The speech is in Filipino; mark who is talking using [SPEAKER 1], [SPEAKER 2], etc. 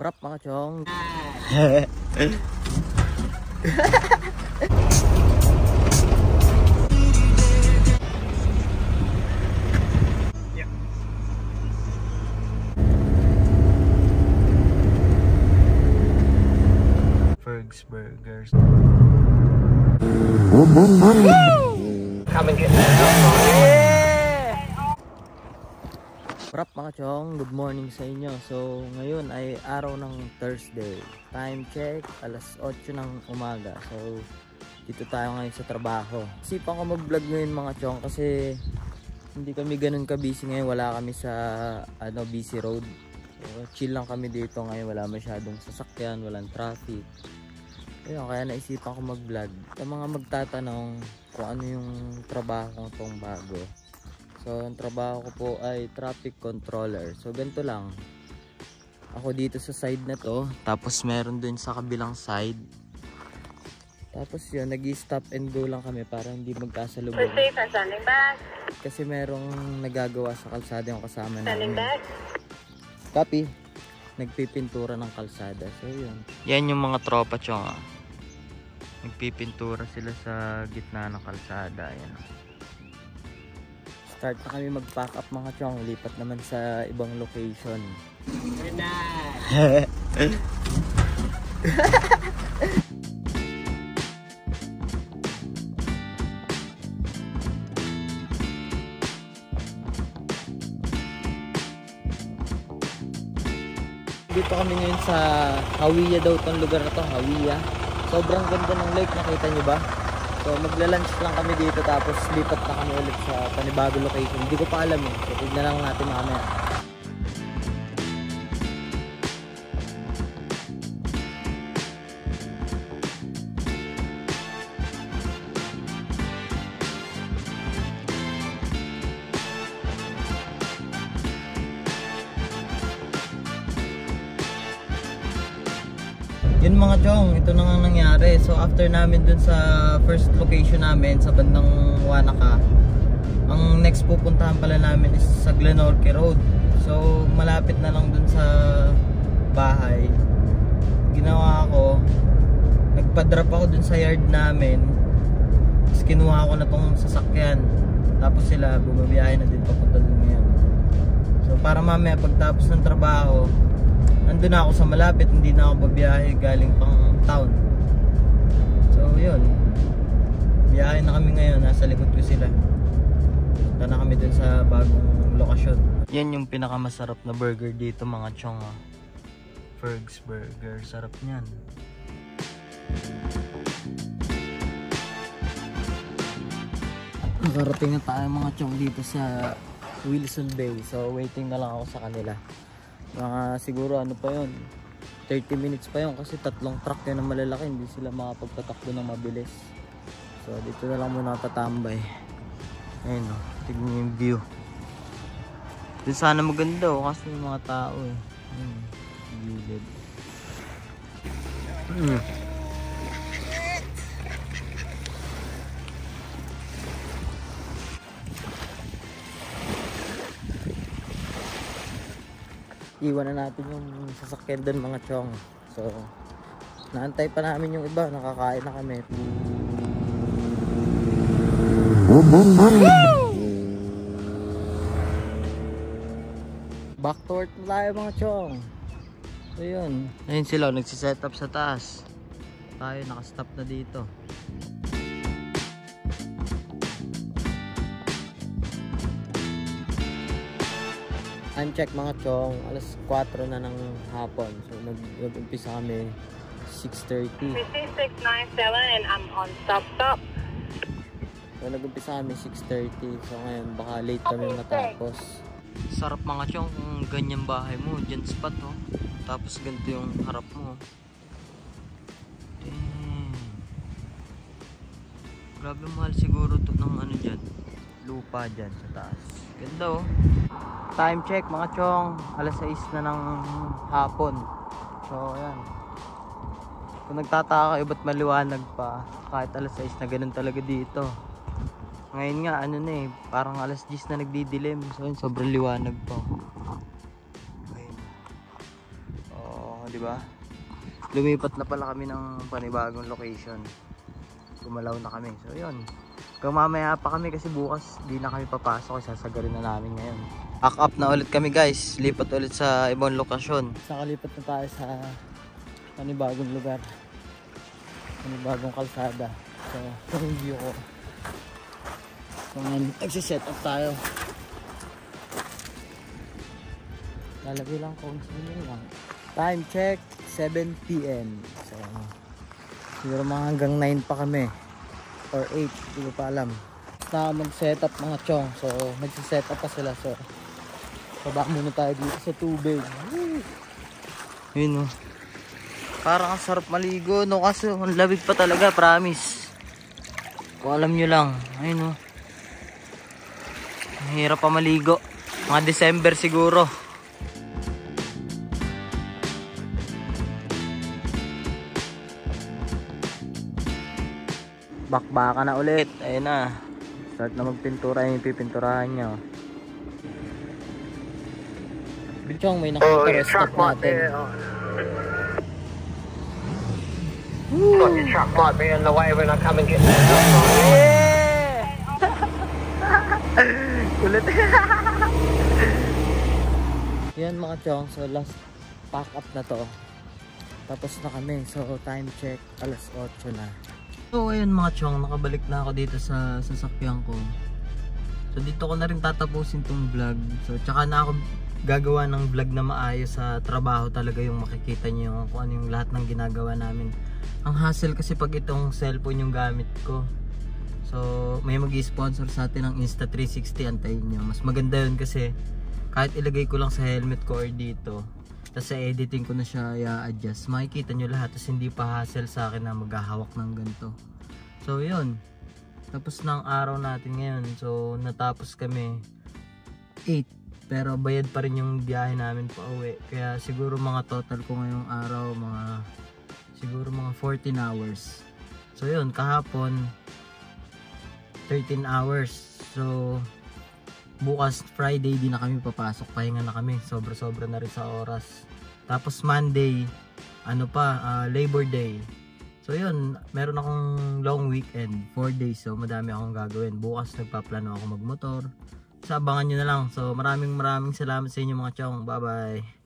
[SPEAKER 1] Prap mga chong.
[SPEAKER 2] Ferg's Burgers.
[SPEAKER 1] Come and get that. Prap mga chong, good morning sa inyo. So ngayon ay araw ng Thursday. Time check, alas 8 ng umaga. So dito tayo ngayon sa trabaho. Isipan ko mag-vlog ngayon mga chong kasi hindi kami ganun ka-busy ngayon. Wala kami sa busy road. So chill lang kami dito ngayon. Wala masyadong sasakyan, walang traffic. Ayun, kaya naisipan ko mag-vlog. Sa mga magtatanong kung ano yung trabaho ko tong bago. So, ang trabaho ko po ay traffic controller. So, ganito lang. Ako dito sa side na to. Tapos, meron dun sa kabilang side. Tapos yun, nag-stop and go lang kami para hindi magkasalubong. Kasi merong nagagawa sa kalsada yung kasama namin. Copy. Nagpipintura ng kalsada. So, yun. Yan yung mga tropa chong. Nagpipintura sila sa gitna ng kalsada. Ayan. Start na kami mag-pack up mga chong. Lipat naman sa ibang location. Dito kami ngayon sa Hawiya daw itong lugar na to, Hawiya. Sobrang ganda ng lake, nakita nyo ba? So magla-lunch lang kami dito tapos lipat na kami ulit sa panibago location. Hindi ko pa alam eh. So tignan lang natin mamaya. Yun mga chong, ito na nga nangyari. So after namin dun sa first location namin sa bandang Wanaka, ang next pupuntahan pala namin is sa Glenorchy Road. So malapit na lang dun sa bahay. Ginawa ko, nagpa-drop ako dun sa yard namin. Tapos kinuha ko na tong sasakyan. Tapos sila bumabiyahe na din papunta dun ngayon. So para mamaya pagtapos ng trabaho, nandun na ako sa malapit, hindi na ako babiyahe galing pang town. So yun, biyahe na kami ngayon, nasa likod ko sila. Punta na kami dun sa bagong lokasyon. Yan yung pinakamasarap na burger dito mga chong. Ferg's Burger, sarap niyan. Nakarating na tayo mga chong dito sa Wilson Bay. So waiting na lang ako sa kanila. Mga siguro ano pa yun, 30 minutes pa yun kasi tatlong truck yun na malalaki, hindi sila makapagtatakbo ng mabilis. So dito na lang muna tatambay. Ayun o, tignan yung view. Dito sana maganda o kasi yung mga tao eh. Gilid. Iwan na natin yung sasakyan doon mga chong. So naantay pa namin yung iba, nakakain na kami. Back to work na tayo mga chong. So yun, ayun sila nagsiset up sa taas. Tayo nakastop na dito. Time check mga chong, alas 4 na ng hapon. So nag-umpisa kami 6:30.
[SPEAKER 3] 5697 and I'm on stop.
[SPEAKER 1] So nag-umpisa kami 6:30. So ngayon baka late kami matapos. Sarap mga chong kung ganyan bahay mo, dyan spot oh. Tapos ganito yung harap mo. Damn. Grabe mahal siguro to ng ano dyan, lupa dyan sa taas. Ganda oh. Time check mga chong, alas 6 na ng hapon. So ayan, kung nagtataka kayo ba't maliwanag pa kahit alas 6 na, ganun talaga dito. Ngayon nga ano na eh, parang alas 10 na nagdidilim. So yun, sobrang liwanag pa. Ayun. Oh, di ba? Lumipat na pala kami ng panibagong location. Gumalaw na kami. So yun. Kung mamaya pa kami kasi bukas di na kami papasok. Sasagarin na namin ngayon. Pack up na ulit kami guys. Lipat ulit sa ibang lokasyon. Sakalipat na tayo sa panibagong lugar. Panibagong kalsada. So ito yung view ko. So ngayon nagsiset up tayo. Lalagay lang kung sino lang. Time check 7 PM. So siguro mga hanggang 9 pa kami or 8, hindi ko pa alam. Basta mag-setup mga chong. So nagsisetup pa sila. So baba muna tayo dito sa tubig. Yun o. Parang ang sarap maligo no, kaso ang labig pa talaga, promise. Kung alam nyo lang. Ayun o. Mahirap pa maligo. Mga December siguro. Bakbaka na ulit. Ayun na. Start na magpintura yung pipinturahan nyo. Bichong, may nakita stop natin.
[SPEAKER 4] Thought your truck might be in the way when I come and get that.
[SPEAKER 1] Yeah! Kulit. Yan mga chong. So last pack up na to. Tapos na kami. So time check. Alas 8 na. So ayun mga chong. Nakabalik na ako dito sa sasakyan ko. So dito ko na rin tatapusin tong vlog. So tsaka na ako gagawa ng vlog na maayos sa trabaho talaga, yung makikita nyo kung ano yung lahat ng ginagawa namin. Ang hassle kasi pag itong cellphone yung gamit ko. So may mag-i-sponsor sa atin ng Insta360, antayin nyo. Mas maganda yun kasi kahit ilagay ko lang sa helmet ko or dito, tapos sa editing ko na siya i-adjust, makikita nyo lahat. Tapos hindi pa hassle sa akin na maghahawak ng ganito. So yun, tapos ng araw natin ngayon. So natapos kami 8, pero bayad pa rin yung biyahe namin pa uwi. Kaya siguro mga total ko ngayong araw siguro mga 14 hours. So yun, kahapon 13 hours. So bukas Friday di na kami papasok, pahinga na kami, sobra na rin sa oras. Tapos Monday Labor Day. So yun, meron akong long weekend, 4 days. So madami akong gagawin. Bukas nagpaplano ako magmotor. So abangan nyo na lang. So maraming salamat sa inyo mga chong. Bye bye.